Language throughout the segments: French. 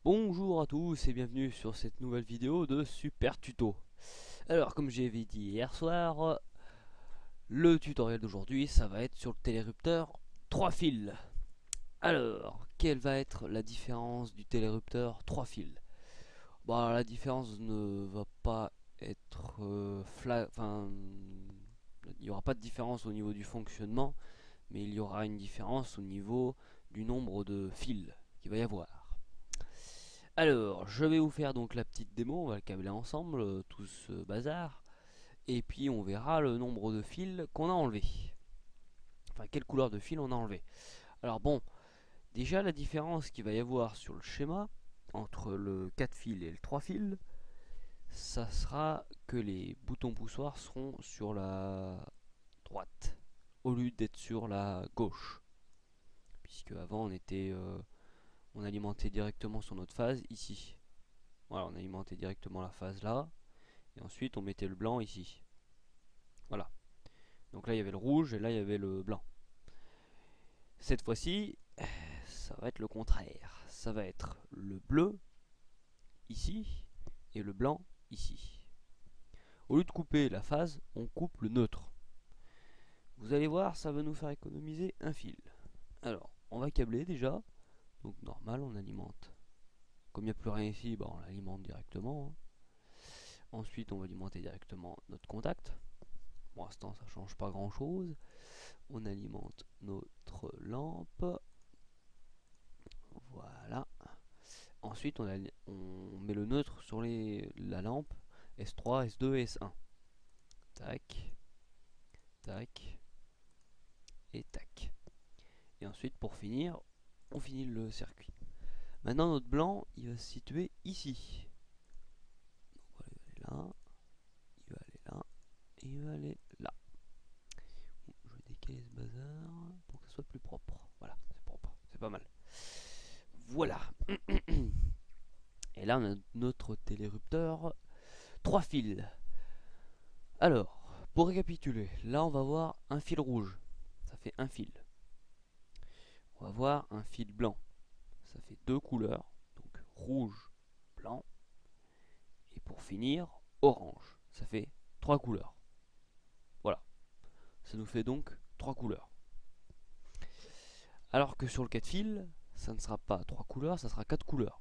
Bonjour à tous et bienvenue sur cette nouvelle vidéo de Super Tuto. Alors comme j'avais dit hier soir, le tutoriel d'aujourd'hui ça va être sur le télérupteur 3 fils. Alors, quelle va être la différence du télérupteur 3 fils? Bah la différence ne va pas être enfin, il n'y aura pas de différence au niveau du fonctionnement, mais il y aura une différence au niveau du nombre de fils qu'il va y avoir. Alors, je vais vous faire donc la petite démo, on va le câbler ensemble, tout ce bazar, et puis on verra le nombre de fils qu'on a enlevé. Enfin, quelle couleur de fil on a enlevé. Alors bon, déjà la différence qu'il va y avoir sur le schéma, entre le 4 fils et le 3 fils, ça sera que les boutons poussoirs seront sur la droite, au lieu d'être sur la gauche. Puisque avant on alimentait directement sur notre phase ici. Voilà, on alimentait directement la phase là. Et ensuite on mettait le blanc ici. Voilà. Donc là il y avait le rouge et là il y avait le blanc. Cette fois-ci, ça va être le contraire. Ça va être le bleu ici et le blanc ici. Au lieu de couper la phase, on coupe le neutre. Vous allez voir, ça va nous faire économiser un fil. Alors, on va câbler déjà. Donc normal, on alimente. Comme il n'y a plus rien ici, bah, on l'alimente directement. Ensuite, on va alimenter directement notre contact. Pour l'instant, ça change pas grand chose. On alimente notre lampe. Voilà. Ensuite, on met le neutre sur la lampe S3, S2 et S1. Tac, tac et tac. Et ensuite, pour finir, on finit le circuit. Maintenant, notre blanc, il va se situer ici. Donc, il va aller là, il va aller là, et il va aller là. Je vais décaler ce bazar pour que ce soit plus propre. Voilà, c'est propre, c'est pas mal. Voilà. Et là, on a notre télérupteur 3 fils. Alors, pour récapituler, là on va voir un fil rouge, ça fait un fil. On va voir un fil blanc, ça fait deux couleurs, donc rouge, blanc. Et pour finir, orange, ça fait trois couleurs. Voilà, ça nous fait donc trois couleurs. Alors que sur le 4 fils, ça ne sera pas trois couleurs, ça sera quatre couleurs.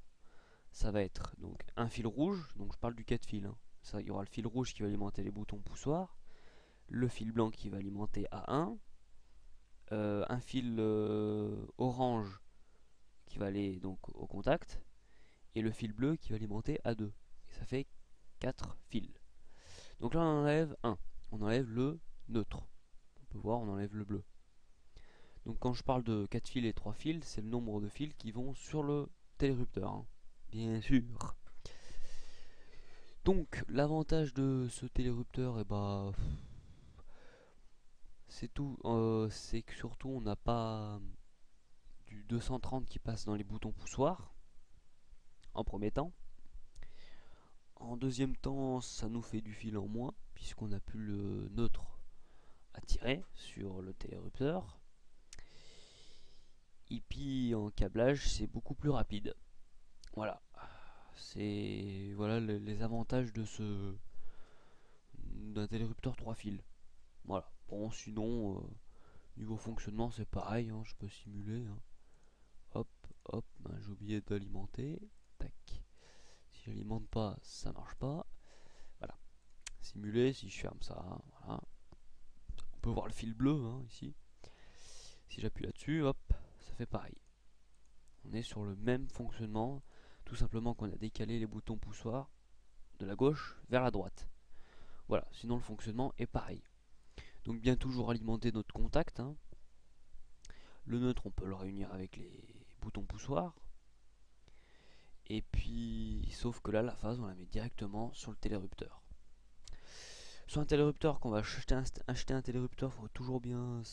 Ça va être donc un fil rouge, donc je parle du 4 fils. Ça, il y aura le fil rouge qui va alimenter les boutons poussoirs, le fil blanc qui va alimenter A1, un fil orange qui va aller donc au contact, et le fil bleu qui va alimenter A2. Et ça fait 4 fils. Donc là on enlève un, on enlève le neutre. On peut voir, on enlève le bleu. Donc quand je parle de 4 fils et 3 fils, c'est le nombre de fils qui vont sur le télérupteur, hein. Bien sûr. Donc l'avantage de ce télérupteur, c'est tout. C'est que surtout on n'a pas du 230 qui passe dans les boutons poussoirs en premier temps. En deuxième temps, ça nous fait du fil en moins puisqu'on n'a plus le neutre à tirer sur le télérupteur. Et puis en câblage, c'est beaucoup plus rapide. Voilà. C'est voilà les avantages de ce d'un télérupteur 3 fils. Voilà. Bon, sinon niveau fonctionnement, c'est pareil, hein, je peux simuler, hein. Hop, hop, ben, j'ai oublié d'alimenter. Tac. Si j'alimente pas, ça marche pas. Voilà. Simuler, si je ferme ça, voilà. On peut voir le fil bleu, hein, ici. Si j'appuie là-dessus, hop, ça fait pareil. On est sur le même fonctionnement, tout simplement qu'on a décalé les boutons poussoirs de la gauche vers la droite. Voilà, sinon le fonctionnement est pareil. Donc bien toujours alimenter notre contact, hein. Le neutre, on peut le réunir avec les boutons poussoirs. Et puis, sauf que là, la phase, on la met directement sur le télérupteur. Sur un télérupteur, qu'on va acheter un télérupteur, faut toujours bien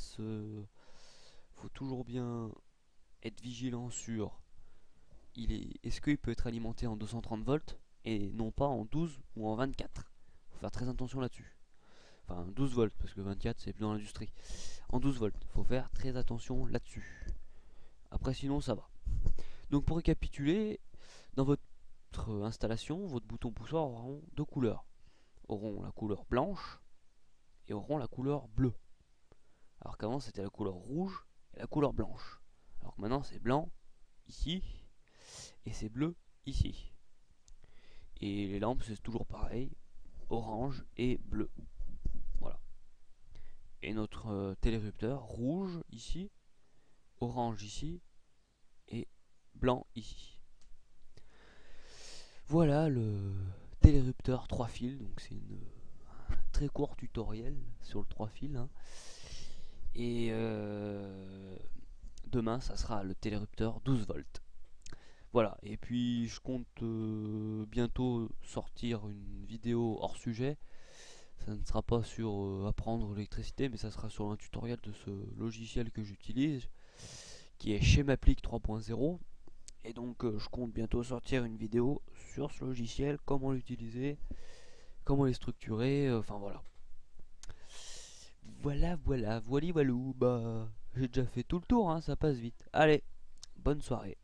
être vigilant sur est-ce qu'il peut être alimenté en 230 volts et non pas en 12 ou en 24. Faut faire très attention là-dessus. Enfin 12 volts parce que 24 c'est plus dans l'industrie. En 12 volts, faut faire très attention là-dessus. Après sinon ça va. Donc pour récapituler, Dans votre installation, votre bouton poussoir auront deux couleurs. Auront la couleur blanche et auront la couleur bleue. Alors qu'avant c'était la couleur rouge et la couleur blanche. Alors que maintenant c'est blanc ici et c'est bleu ici. Et les lampes c'est toujours pareil, orange et bleu. Voilà. Et notre télérupteur rouge ici, orange ici et blanc ici. Voilà le télérupteur 3 fils, donc c'est un très court tutoriel sur le 3 fils. Hein. Et demain ça sera le télérupteur 12 volts. Voilà, et puis je compte bientôt sortir une vidéo hors sujet. Ça ne sera pas sur apprendre l'électricité, mais ça sera sur un tutoriel de ce logiciel que j'utilise, qui est Schemaplic 3.0. Et donc je compte bientôt sortir une vidéo sur ce logiciel, comment l'utiliser, comment les structurer, enfin voilà. Voilà, voilou, bah j'ai déjà fait tout le tour, hein, ça passe vite. Allez, bonne soirée.